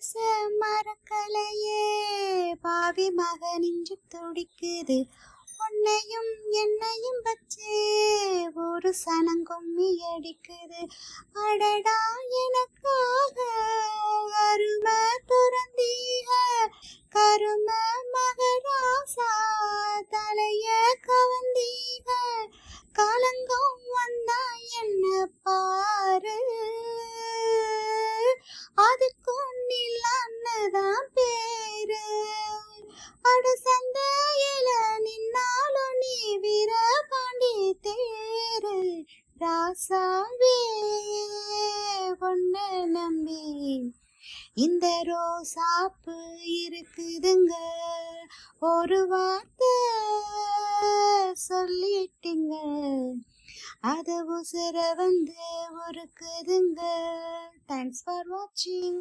மனச மறக்கலையே, பாவி மக நெஞ்சு துடிக்குது. உன்னையும் என்னையும் வச்சே ஒரு சனம் கும்மி அடிக்குது. அடடா எனக்காக அருமை துறந்தீக, கரும மகராசா தலைய கவந்தீக. காலங்கம் வந்தா என்ன பாரு, அதுக்கும் நிலான்னுதான் பேரு. அடு சந்தையில நின்னாலும் நீ வீர பாண்டி தேரு. ராசாவே பொண்ண நம்பி இந்த ரோசாப்பு இருக்குதுங்க, ஒரு வார்த்தை சொல்லிட்டீங்க, அது உசுர வந்து உருக்குதுங்க. தேங்க்ஸ் ஃபார் வாட்சிங்.